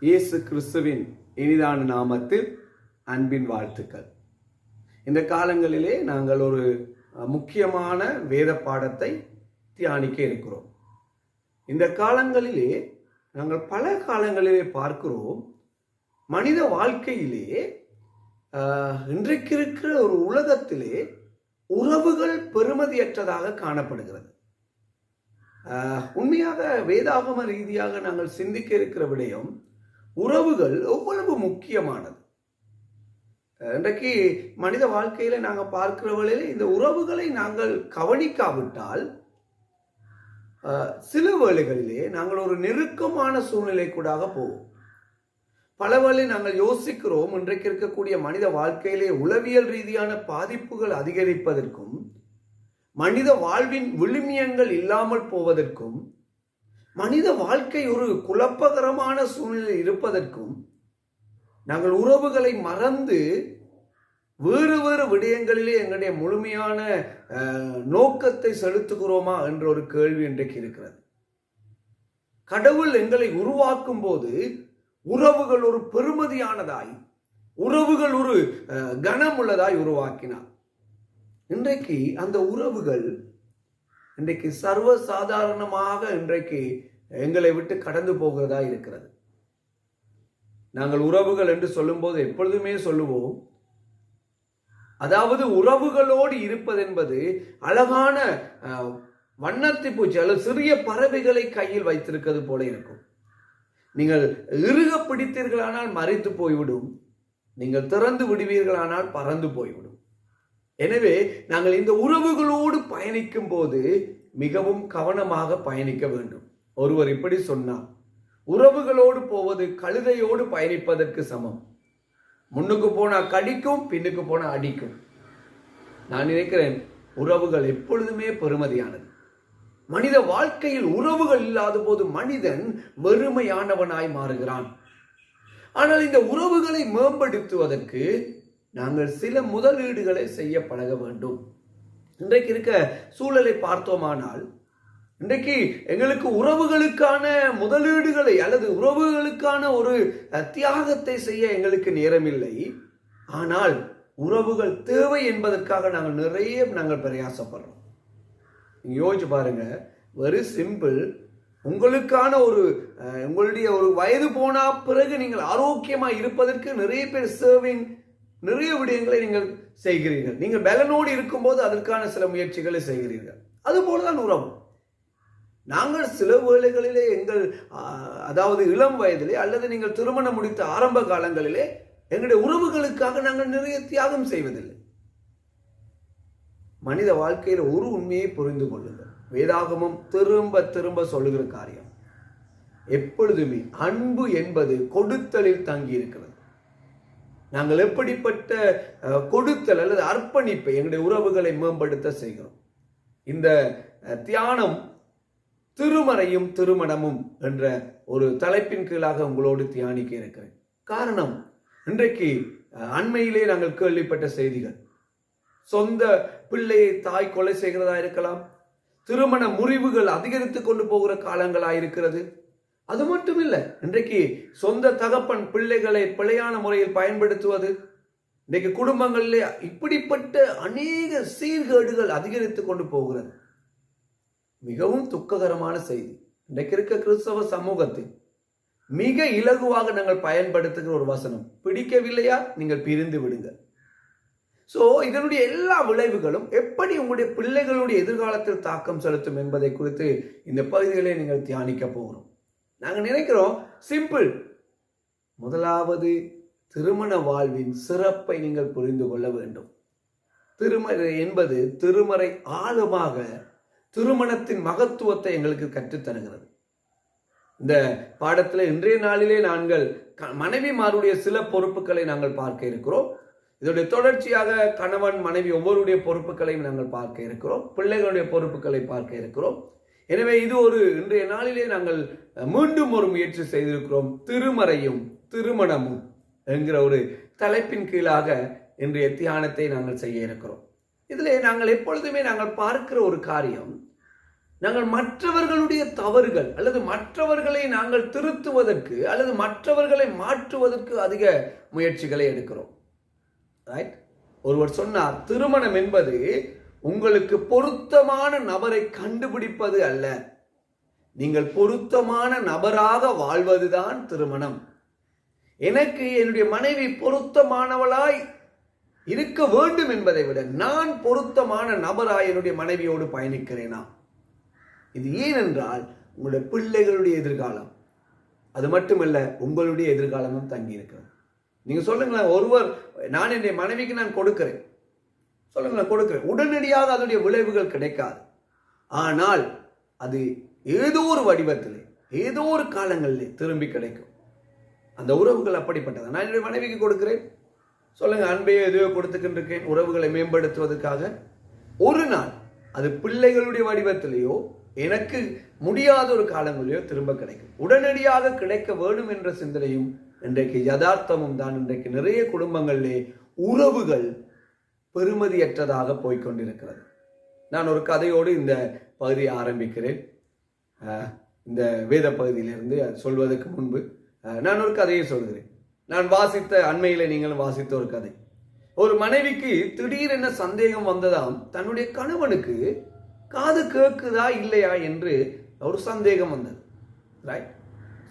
இயேசு கிறிஸ்துவின் இனிதான நாமத்தில் அன்பின் வாழ்த்துக்கள். இந்த காலங்களிலே நாங்கள் ஒரு முக்கியமான வேத பாடத்தை தியானிக்க இருக்கிறோம். இந்த காலங்களிலே நாங்கள் பல காலங்களிலே பார்க்கிறோம், மனித வாழ்க்கையிலே இன்றைக்கு இருக்கிற ஒரு உலகத்திலே உறவுகள் பெறுமதியற்றதாக காணப்படுகிறது. உண்மையாக வேதாகம ரீதியாக நாங்கள் சிந்திக்க இருக்கிற விடயம், உறவுகள் எவ்வளவு முக்கியமானது. இன்றைக்கு மனித வாழ்க்கையில நாங்கள் பார்க்கிறவர்களே இந்த உறவுகளை நாங்கள் கவனிக்காவிட்டால் சில வேளைகளிலே நாங்கள் ஒரு நெருக்கமான சூழ்நிலை கூட போவோம். பல வேளை நாங்கள் யோசிக்கிறோம், இன்றைக்கு இருக்கக்கூடிய மனித வாழ்க்கையிலே உளவியல் ரீதியான பாதிப்புகள் அதிகரிப்பதற்கும், மனித வாழ்வின் விழுமியங்கள் இல்லாமல் போவதற்கும், மனித வாழ்க்கை ஒரு குழப்பகரமான சூழ்நிலை இருப்பதற்கும் நாங்கள் உறவுகளை மறந்து வேறு வேறு விடயங்களிலே எங்களுடைய முழுமையான நோக்கத்தை செலுத்துகிறோமா என்ற ஒரு கேள்வி இன்றைக்கு இருக்கிறது. கடவுள் எங்களை உருவாக்கும் போது உறவுகள் ஒரு பெருமதியானதாய், உறவுகள் ஒரு கனமுள்ளதாய் உருவாக்கினார். இன்றைக்கு அந்த உறவுகள் இன்றைக்கு சர்வசாதாரணமாக இன்றைக்கு எங்களை விட்டு கடந்து போகிறதா இருக்கிறது. நாங்கள் உறவுகள் என்று சொல்லும்போது எப்பொழுதுமே சொல்லுவோம், அதாவது உறவுகளோடு இருப்பது என்பது அழகான வண்ணத்தை பூச்சி அல்லது சிறிய பறவைகளை கையில் வைத்திருக்கிறது போல இருக்கும். நீங்கள் இறுக பிடித்தீர்களானால் மறைத்து போய்விடும், நீங்கள் திறந்து விடுவீர்களானால் பறந்து போய்விடும். எனவே நாங்கள் இந்த உறவுகளோடு பயணிக்கும் போது மிகவும் கவனமாக பயணிக்க வேண்டும். ஒருவர் இப்படி சொன்னார், உறவுகளோடு போவது கழுதையோடு பயணிப்பதற்கு சமம். முன்னுக்கு போனா கடிக்கும், பின்னுக்கு போனா அடிக்கும். நான் நினைக்கிறேன் உறவுகள் எப்பொழுதுமே பெருமதியானது. மனித வாழ்க்கையில் உறவுகள் இல்லாத போது மனிதன் வெறுமையானவனாய் மாறுகிறான். ஆனால் இந்த உறவுகளை மேம்படுத்துவதற்கு நாங்கள் சில முதலீடுகளை செய்ய பழக வேண்டும். இன்றைக்கு இருக்க சூழலை பார்த்தோமானால், இன்றைக்கு எங்களுக்கு உறவுகளுக்கான முதலீடுகளை அல்லது உறவுகளுக்கான ஒரு தியாகத்தை செய்ய எங்களுக்கு நேரமில்லை. ஆனால் உறவுகள் தேவை என்பதற்காக நாங்கள் பிரயாசப்படுறோம். யோசிச்சு பாருங்க, வெரி சிம்பிள். உங்களுக்கான உங்களுடைய ஒரு வயது போனா பிறகு நீங்கள் ஆரோக்கியமா இருப்பதற்கு நிறைய பேர் சேவிங், நிறைய விடயங்களை நீங்கள் செய்கிறீர்கள். நீங்கள் பலனோடு இருக்கும்போது அதற்கான சில முயற்சிகளை செய்கிறீர்கள். அதுபோலதான் உறவு. நாங்கள் சில வேளைகளிலே அதாவது இளம் வயதிலே அல்லது நீங்கள் திருமணம் முடித்த ஆரம்ப காலங்களிலே எங்களுடைய உறவுகளுக்காக நாங்கள் நிறைய தியாகம் செய்வதில்லை. மனித வாழ்க்கையில் ஒரு உண்மையை புரிந்து கொள்ளுங்கள். வேதாகமம் திரும்ப திரும்ப சொல்லுகிற காரியம், எப்பொழுதுமே அன்பு என்பது கொடுத்தலில் தங்கி இருக்கிறது. நாங்கள் எப்படிப்பட்ட கொடுத்தல் அல்லது அர்ப்பணிப்பை எங்களுடைய உறவுகளை மேம்படுத்த செய்கிறோம். இந்த தியானம் திருமறையும் திருமணமும் என்ற ஒரு தலைப்பின் கீழாக உங்களோடு தியானிக்க இருக்கிறேன். காரணம், இன்றைக்கு அண்மையிலே நாங்கள் கேள்விப்பட்ட செய்திகள், சொந்த பிள்ளையை தாய் கொலை செய்கிறதா இருக்கலாம், திருமண முறிவுகள் அதிகரித்துக் கொண்டு போகிற காலங்களாக இருக்கிறது. அது மட்டும் இல்லை, இன்றைக்கு சொந்த தகப்பன் பிள்ளைகளை பிழையான முறையில் பயன்படுத்துவது, இன்றைக்கு குடும்பங்களிலே இப்படிப்பட்ட அநேக சீர்கேடுகள் அதிகரித்துக் கொண்டு போகிறது. மிகவும் துக்ககரமான செய்தி. இன்றைக்கு இருக்க கிறிஸ்தவ சமூகத்தில் மிக இலகுவாக நாங்கள் பயன்படுத்துகிற ஒரு வசனம், பிடிக்கவில்லையா நீங்கள் பிரிந்து விடுங்கள். சோ இதனுடைய எல்லா விளைவுகளும் எப்படி உங்களுடைய பிள்ளைகளுடைய எதிர்காலத்தில் தாக்கம் செலுத்தும் என்பதை குறித்து இந்த பகுதிகளை நீங்கள் தியானிக்க போகிறோம். நாங்கள் நினைக்கிறோம் சிம்பிள். முதலாவது, திருமண வாழ்வின் சிறப்பை நீங்கள் புரிந்து கொள்ள வேண்டும். திருமறை என்பது திருமறை ஆழமாக திருமணத்தின் மகத்துவத்தை எங்களுக்கு கற்றுத்தருகிறது. இந்த பாடத்தில் இன்றைய நாளிலே நாங்கள் மனைவிமாருடைய சில பொறுப்புகளை நாங்கள் பார்க்க இருக்கிறோம். இதோடைய தொடர்ச்சியாக கணவன் மனைவி ஒவ்வொருடைய பொறுப்புகளையும் நாங்கள் பார்க்க இருக்கிறோம். பிள்ளைகளுடைய பொறுப்புகளை பார்க்க இருக்கிறோம். எனவே இது இன்றைய நாளிலே நாங்கள் மீண்டும் ஒரு முயற்சி செய்திருக்கிறோம். திருமறையும் திருமணமும் என்கிற ஒரு தலைப்பின் கீழாக இன்றைய தியானத்தை நாங்கள் செய்ய இருக்கிறோம். இதிலே நாங்கள் எப்பொழுதுமே நாங்கள் பார்க்கிற ஒரு காரியம், நாங்கள் மற்றவர்களுடைய தவறுகள் அல்லது மற்றவர்களை நாங்கள் திருத்துவதற்கு அல்லது மற்றவர்களை மாற்றுவதற்கு அதிக முயற்சிகளை எடுக்கிறோம். ரைட்? ஒருவர் சொன்னார், திருமணம் என்பது உங்களுக்கு பொருத்தமான நபரை கண்டுபிடிப்பது அல்ல, நீங்கள் பொருத்தமான நபராக வாழ்வதுதான் திருமணம். எனக்கு என்னுடைய மனைவி பொருத்தமானவளாய் இருக்க வேண்டும் என்பதை விட நான் பொருத்தமான நபராய் என்னுடைய மனைவியோடு பயணிக்கிறேனா? இது ஏனென்றால் உங்களுடைய பிள்ளைகளுடைய எதிர்காலம், அது மட்டுமல்ல உங்களுடைய எதிர்காலமும் தங்கி இருக்கிறது. நீங்க சொல்லுங்களேன், ஒருவர் நான் என்னுடைய மனைவிக்கு நான் கொடுக்கிறேன், சொல்லுங்களேன் கொடுக்கிறேன், உடனடியாக அதனுடைய விளைவுகள் கிடைக்காது. ஆனால் அது ஏதோ ஒரு வடிவத்தில் ஏதோ ஒரு காலங்களிலே திரும்பி கிடைக்கும். அந்த உறவுகள் அப்படிப்பட்டது. நான் என்னுடைய மனைவிக்கு கொடுக்கிறேன், சொல்லுங்க அன்பையோ எதையோ கொடுத்துக்கிட்டு இருக்கேன் உறவுகளை மேம்படுத்துவதற்காக. ஒரு நாள் அது பிள்ளைகளுடைய வடிவத்திலேயோ எனக்கு முடியாத ஒரு காலங்களிலேயோ திரும்ப கிடைக்கும். உடனடியாக கிடைக்க வேண்டும் என்ற சிந்தனையும் இன்றைக்கு யதார்த்தமும் தான். இன்றைக்கு நிறைய குடும்பங்களிலே உறவுகள் பெருமதியற்றதாக போய்கொண்டிருக்கிறது. நான் ஒரு கதையோடு இந்த பகுதியை ஆரம்பிக்கிறேன். இந்த வேத பகுதியிலிருந்து சொல்வதற்கு முன்பு நான் ஒரு கதையை சொல்கிறேன். நான் வாசித்த, அண்மையில நீங்களும் வாசித்த ஒரு கதை. ஒரு மனைவிக்கு திடீரென சந்தேகம் வந்ததாம், தன்னுடைய கணவனுக்கு காது கேட்குதா இல்லையா என்று ஒரு சந்தேகம் வந்தது. ரைட்?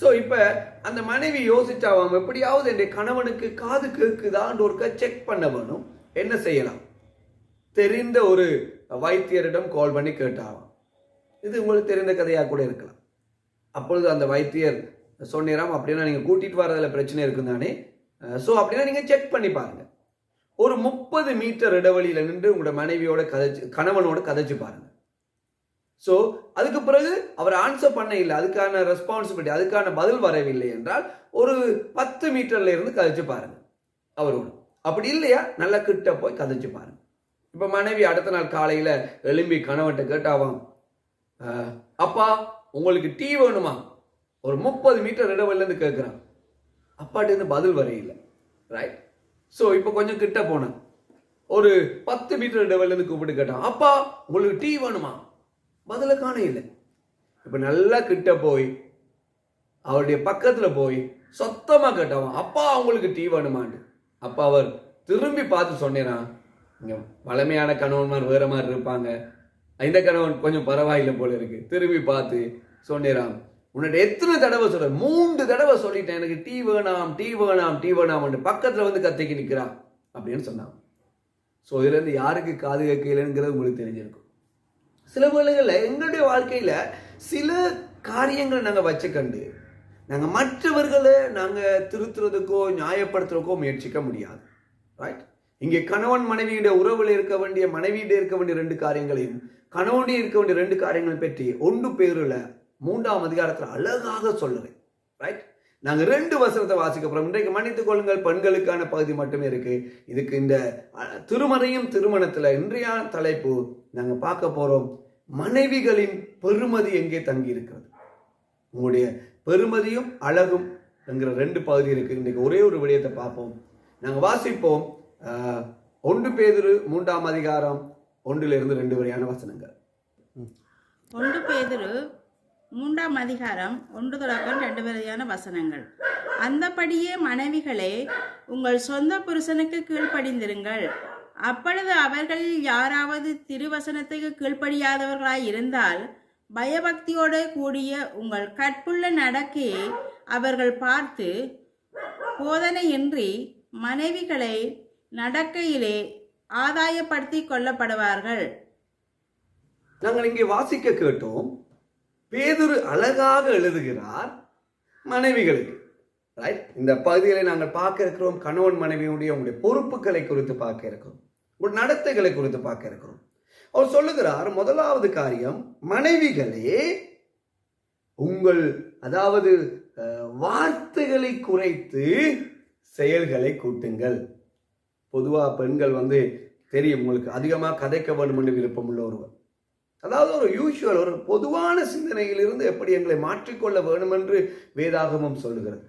ஸோ இப்ப அந்த மனைவி யோசிச்சாவாம், எப்படியாவது என்னுடைய கணவனுக்கு காது கேட்குதான்னு ஒரு செக் பண்ண வேணும். என்ன செய்யலாம்? தெரிந்த ஒரு வைத்தியரிடம் கால் பண்ணி கேட்டாவாம். இது உங்களுக்கு தெரிந்த கதையா கூட இருக்கலாம். அப்பொழுது அந்த வைத்தியர் சொன்னாராம், அப்படின்னா நீங்க கூட்டிட்டு வரதுல பிரச்சனை இருக்கும் தானே, ஸோ அப்படின்னா நீங்க செக் பண்ணி பாருங்க. ஒரு 30 மீட்டர் இடைவெளியில நின்று உங்களோட மனைவியோட கணவனோட கதைச்சு பாருங்க. ஸோ அதுக்கு பிறகு அவர் ஆன்சர் பண்ண இல்லை, அதுக்கான ரெஸ்பான்சிபிலிட்டி, அதுக்கான பதில் வரவில்லை என்றால் ஒரு 10 மீட்டர்ல இருந்து கதைச்சு பாருங்க அவரோடு. அப்படி இல்லையா நல்லா கிட்ட போய் கதைச்சு பாருங்க. இப்ப மனைவி அடுத்த நாள் காலையில எழும்பி கணவன்கிட்ட கேட்டாவாம், அப்பா உங்களுக்கு டீ வேணுமா? ஒரு 30 மீட்டர் இடைவெளியில இருந்து கேட்கிறான். அப்பாட்ட இருந்து பதில் வரையில்லை. ரைட்? ஸோ இப்போ கொஞ்சம் கிட்ட போனேன், ஒரு 10 மீட்டர் இடைவெளியில இருந்து கூப்பிட்டு கேட்டான், அப்பா உங்களுக்கு டீ வேணுமா? பதில காண இல்லை. இப்ப நல்லா கிட்ட போய் அவருடைய பக்கத்துல போய் சொத்தமா கேட்டான், அப்பா உங்களுக்கு டீ வேணுமான்னு. அப்பா அவர் திரும்பி பார்த்து சொன்னான், இங்க வளமையான கணவன்மார் வேற மாதிரி இருப்பாங்க, இந்த கணவன் கொஞ்சம் பரவாயில்லை போல இருக்கு. திரும்பி பார்த்து சொன்னான், உன்னிட்ட எத்தனை தடவை சொல்ற? 3 தடவை சொல்லிட்டேன், எனக்கு டீ வேணாம் டீ வேணாம் டீ வேணாம். பக்கத்துல வந்து கத்திக்கு நிற்கிறான் அப்படின்னு சொன்னான். ஸோ இதுல இருந்து யாருக்கு காது கேட்கலங்கிறது உங்களுக்கு தெரிஞ்சிருக்கும். சில வேளைகளில் எங்களுடைய வாழ்க்கையில சில காரியங்களை நாங்கள் வச்சுக்கண்டு நாங்கள் மற்றவர்களை நாங்கள் திருத்துறதுக்கோ நியாயப்படுத்துறதுக்கோ முயற்சிக்க முடியாது. ரைட்? இங்கே கணவன் மனைவியுடைய உறவில் இருக்க வேண்டிய, மனைவியிட இருக்க வேண்டிய 2 காரியங்களையும், கணவனுடைய இருக்க வேண்டிய 2 காரியங்களை பற்றி 1 பேருல 3ஆம் அதிகாரத்தில் அழகாக சொல்லுறேன். ரைட்? நாங்க 2 வசனத்தை வாசிக்க போறோம். இன்றைக்கு மன்னித்துக் கொள்ளுங்கள், பெண்களுக்கான பகுதி மட்டுமே இருக்கு. இதுக்கு இந்த திருமறையும் திருமணத்துல இன்றைய தலைப்பு நாங்க பார்க்க போறோம், மனைவிகளின் பெருமதி எங்கே தங்கி இருக்கிறது. உங்களுடைய பெருமதியும் அழகும் என்கிற 2 பகுதி இருக்கு. இன்றைக்கு ஒரே ஒரு விடயத்தை பார்ப்போம். நாங்க வாசிப்போம் 1 பேதுரு 3ஆம் அதிகாரம் 1 to 2 வரையான வசனங்கள். 1 பேதுரு 3ஆம் அதிகாரம் 1 தொடக்கம் 2 வரையான வசனங்கள். அந்தபடியே மனைவிகளே, உங்கள் சொந்த புருஷனுக்கு கீழ்ப்படிந்திருங்கள். அப்பொழுது அவர்களில் யாராவது திருவசனத்துக்கு கீழ்ப்படியாதவர்களாய் இருந்தால் பயபக்தியோடு கூடிய உங்கள் கற்புள்ள நடக்கையை அவர்கள் பார்த்து போதனையின்றி மனைவிகளை நடக்கையிலே ஆதாயப்படுத்தி கொள்ளப்படுவார்கள். நாங்கள் இங்கே வாசிக்க கேட்டோம், பேதுரு அழகாக எழுதுகிறார் மனைவிகளுக்கு. ரைட்? இந்த பகுதிகளை நாங்கள் பார்க்க இருக்கிறோம், கணவன் மனைவியுடைய உங்களுடைய பொறுப்புகளை குறித்து பார்க்க இருக்கிறோம், உங்களுடைய நடத்தைகளை குறித்து பார்க்க இருக்கிறோம். அவர் சொல்லுகிறார், முதலாவது காரியம், மனைவிகளே உங்கள் அதாவது வார்த்தைகளை குறைத்து செயல்களை கூட்டுங்கள். பொதுவா பெண்கள் தெரியும் உங்களுக்கு, அதிகமாக கதைக்க வேண்டும் என்று விருப்பம் உள்ள ஒருவர், அதாவது ஒரு யூஷுவல், ஒரு பொதுவான சிந்தனையிலிருந்து எப்படி எங்களை மாற்றிக்கொள்ள வேண்டும் என்று வேதாகமம் சொல்லுகிறது.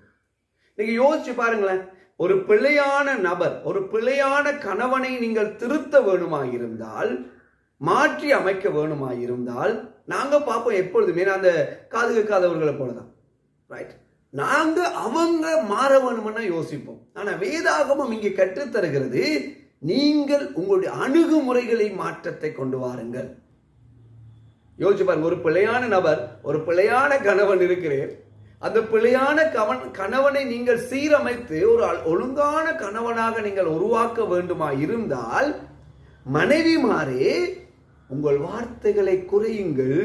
நீங்க யோசிச்சு பாருங்களேன், ஒரு பிழையான நபர், ஒரு பிழையான கணவனை நீங்கள் திருத்த வேணுமாயிருந்தால், மாற்றி அமைக்க வேணுமாயிருந்தால் நாங்க பார்ப்போம் எப்பொழுதுமே அந்த காது கேட்காதவர்களை போலதான், ரைட்? நாங்க அவங்க மாற வேணும்னா யோசிப்போம். ஆனா வேதாகமம் இங்கே கற்றுத்தருகிறது, நீங்கள் உங்களுடைய அணுகுமுறைகளை மாற்றத்தை கொண்டு வாருங்கள். யோசிச்சு பாருங்க, ஒரு பிழையான நபர், ஒரு பிழையான கணவன் இருக்கிறேன், அந்த பிழையான கணவனை நீங்கள் சீரமைத்து ஒரு ஒழுங்கான கணவனாக நீங்கள் உருவாக்க வேண்டுமா இருந்தால், மனைவிமாரே உங்கள் வார்த்தைகளை குறையுங்கள்,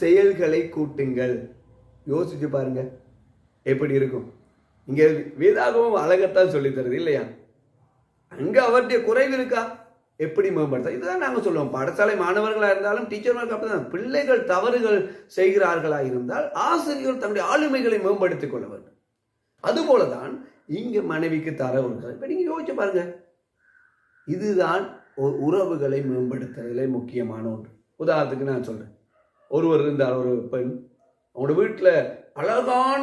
செயல்களை கூட்டுங்கள். யோசிச்சு பாருங்க எப்படி இருக்கும். இங்க வேதாகமம் அழகத்தான் சொல்லி தருது இல்லையா? அங்க அவருடைய குறைவு இருக்கா, எப்படி மேம்படுத்த? இதுதான் நாங்க சொல்லுவோம். பாடசாலை மாணவர்களா இருந்தாலும் டீச்சர்களுக்கு அப்படிதான். பிள்ளைகள் தவறுகள் செய்கிறார்களா இருந்தால் ஆசிரியர்கள் தன்னுடைய ஆளுமைகளை மேம்படுத்திக் கொள்ள வேண்டும். அதுபோலதான் இங்க மனைவிக்கு தரவுகள். இப்ப நீங்க யோசிச்சு பாருங்க, இதுதான் உறவுகளை மேம்படுத்துறதுல முக்கியமான ஒன்று. உதாரணத்துக்கு நான் சொல்றேன், ஒருவர் இருந்தால், ஒரு பெண் அவங்களோட வீட்டுல அழகான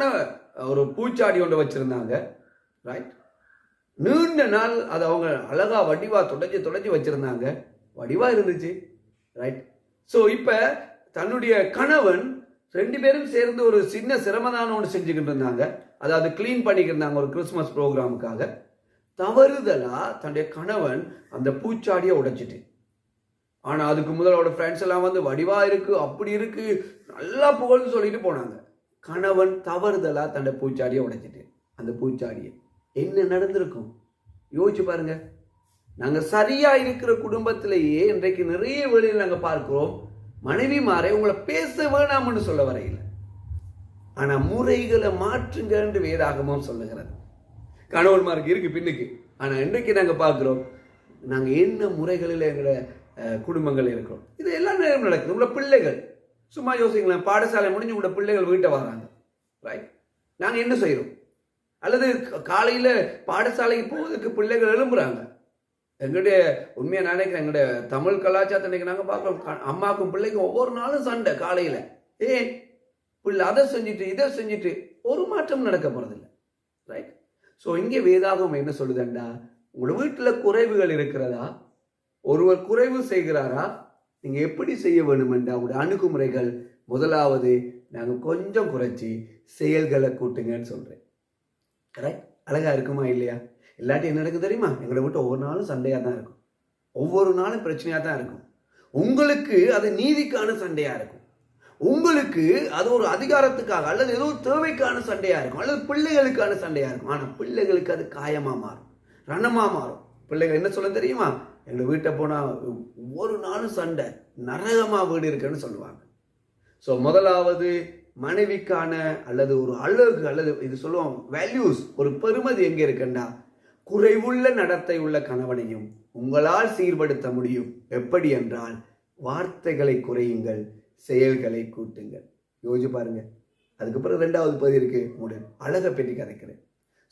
ஒரு பூச்சாடி ஒன்று வச்சிருந்தாங்க, ரைட்? நீண்ட நாள் அது அவங்க அழகா வடிவா தொடச்சி வச்சிருந்தாங்க, வடிவா இருந்துச்சு, ரைட்? ஸோ இப்ப தன்னுடைய கணவன் 2 பேரும் சேர்ந்து ஒரு சின்ன சிரமதானம் ஒன்று செஞ்சுக்கிட்டு இருந்தாங்க. அதாவது கிளீன் பண்ணிக்கிட்டு இருந்தாங்க ஒரு கிறிஸ்துமஸ் ப்ரோக்ராமுக்காக. தவறுதலா தன்னுடைய கணவன் அந்த பூச்சாடியை உடைச்சிட்டு, ஆனா அதுக்கு முதல் அவரோட ஃப்ரெண்ட்ஸ் எல்லாம் வந்து வடிவா இருக்கு, அப்படி இருக்கு, நல்லா புகழ்ந்து சொல்லிட்டு போனாங்க. கணவன் தவறுதலா தன்னுடைய பூச்சாடியை உடைச்சிட்டு, அந்த பூச்சாடியை என்ன நடந்திருக்கும் யோசிச்சு பாருங்க. நாங்க சரியா இருக்கிற குடும்பத்திலேயே இன்றைக்கு நிறைய வேளையில் நாங்க பார்க்கிறோம், மனைவி மாறே உங்களை பேச வேணாம்னு சொல்ல வரையில், ஆனா முறைகளை மாற்றுங்க என்று வேதாகமம் சொல்லுகிறது. கணவன்மாருக்கு இருக்கு பின்னுக்கு. ஆனா இன்றைக்கு நாங்க பார்க்கிறோம், நாங்க என்ன முறைகளில் எங்களை குடும்பங்கள் இருக்கிறோம். இது எல்லா நேரம் நடக்குது. உங்களோட பிள்ளைகள் சும்மா யோசிக்கலாம், பாடசாலை முடிஞ்சு உங்களோட பிள்ளைகள் வீட்டை வராங்க, ரைட்? நாங்க என்ன செய்யறோம்? அல்லது காலையில பாடசாலைக்கு போவதற்கு பிள்ளைகள் எழும்புறாங்க. எங்களுடைய உண்மையா நினைக்கிறேன், எங்களுடைய தமிழ் கலாச்சாரத்தை நாங்க பார்க்கிறோம், அம்மாக்கும் பிள்ளைக்கும் ஒவ்வொரு நாளும் சண்டை காலையில. ஏன் பிள்ளை அதை செஞ்சுட்டு இதை செஞ்சுட்டு ஒரு மாற்றம் நடக்க போறதில்லை, ரைட்? ஸோ இங்கே வேதாகமம் என்ன சொல்லுதுண்டா, உங்களோட வீட்டுல குறைவுகள் இருக்கிறதா, ஒருவர் குறைவு செய்கிறாரா, நீங்க எப்படி செய்ய வேணுமென்றா உங்களுடைய அணுகுமுறைகள் முதலாவது நாங்க கொஞ்சம் குறைச்சி செயல்களை கூட்டுங்கன்னு சொல்றேன், கரெக்ட்? அழகா இருக்குமா இல்லையா? இல்லாட்டி என்ன நடக்கும் தெரியுமா? எங்களை விட்டு ஒவ்வொரு நாளும் சண்டையா தான் இருக்கும், ஒவ்வொரு நாளும் பிரச்சனையா தான் இருக்கும். உங்களுக்கு அது நீதிக்கான சண்டையா இருக்கும், உங்களுக்கு அது ஒரு அதிகாரத்துக்காக அல்லது ஏதோ தேவைக்கான சண்டையா இருக்கும், அல்லது பிள்ளைகளுக்கான சண்டையா இருக்கும். ஆனா பிள்ளைகளுக்கு அது காயமா மாறும், ரணமா மாறும். பிள்ளைகள் என்ன சொல்ல தெரியுமா? எங்க வீட்டை போனா ஒவ்வொரு நாளும் சண்டை, நரகமா வீடு இருக்குன்னு சொல்லுவாங்க. ஸோ முதலாவது மனைவிக்கான அல்லது ஒரு அழகு அல்லது இது சொல்லுவோம் வேல்யூஸ், ஒரு பெருமதி எங்க இருக்குண்டா, குறைவுள்ள நடத்தை உள்ள கணவனையும் உங்களால் சீர்படுத்த முடியும். எப்படி என்றால் வார்த்தைகளை குறையுங்கள், செயல்களை கூட்டுங்கள். யோசிச்சு பாருங்க. அதுக்கப்புறம் 2வது பகுதி இருக்கு, உங்களுடைய அழகை பற்றி கதைக்கிறேன்.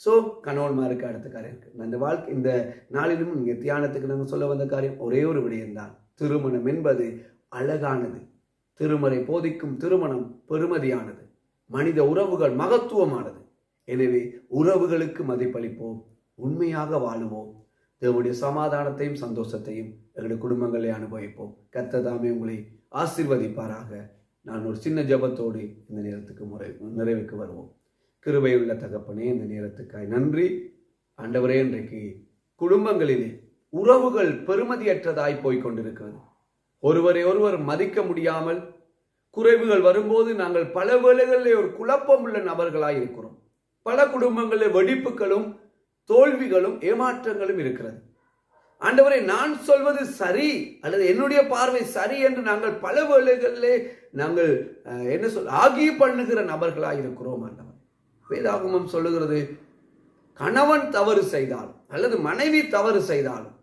ஸோ கணவன்மாருக்கு அடுத்த காரியம் இருக்கு. அந்த வாழ்க்கை இந்த நாளிலும் நீங்க தியானத்துக்கு நாங்கள் சொல்ல வந்த காரியம் ஒரே ஒரு விடயம் தான். திருமணம் என்பது அழகானது, திருமறை போதிக்கும் திருமணம் பெருமதியானது, மனித உறவுகள் மகத்துவமானது. எனவே உறவுகளுக்கு மதிப்பளிப்போம், உண்மையாக வாழுவோம், தேவனுடைய சமாதானத்தையும் சந்தோஷத்தையும் எங்களுடைய குடும்பங்களை அனுபவிப்போம். கர்த்தர் தாமே உங்களை ஆசீர்வதிப்பாராக. நான் ஒரு சின்ன ஜெபத்தோடு இந்த நேரத்துக்கு நிறைவுக்கு வருவோம். கிருபையுள்ள தகப்பனே, இந்த நேரத்துக்காய் நன்றி ஆண்டவரே. இன்றைக்கு குடும்பங்களிலே உறவுகள் பெருமதியற்றதாய் போய்கொண்டிருக்கிறது. ஒருவரை ஒருவர் மதிக்க முடியாமல் குறைவுகள் வரும்போது நாங்கள் பல வேளைகளிலே ஒரு குழப்பம் உள்ள நபர்களாய் இருக்கிறோம். பல குடும்பங்களில் வெடிப்புகளும் தோல்விகளும் ஏமாற்றங்களும் இருக்கிறது. ஆண்டவரே, நான் சொல்வது சரி அல்லது என்னுடைய பார்வை சரி என்று நாங்கள் பல வேளைகளிலே நாங்கள் ஆகி பண்ணுகிற நபர்களாய் இருக்கிறோம். ஆண்டவர், வேதாகமம் சொல்லுகிறது, கணவன் தவறு செய்தாலும் அல்லது மனைவி தவறு செய்தாலும்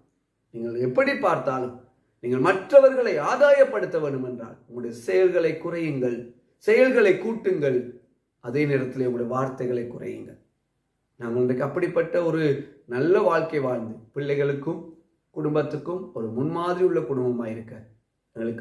நீங்கள் எப்படி பார்த்தாலும் நீங்கள் மற்றவர்களை ஆதாயப்படுத்த வேண்டும் என்றால் உங்களுடைய செயல்களை குறையுங்கள், செயல்களை கூட்டுங்கள், அதே நேரத்தில் உங்களுடைய வார்த்தைகளை குறையுங்கள். நாங்கள் இன்றைக்கு அப்படிப்பட்ட ஒரு நல்ல வாழ்க்கை வாழ்ந்து பிள்ளைகளுக்கும் குடும்பத்துக்கும் ஒரு முன்மாதிரி உள்ள குடும்பமாக இருக்க எங்களுக்கு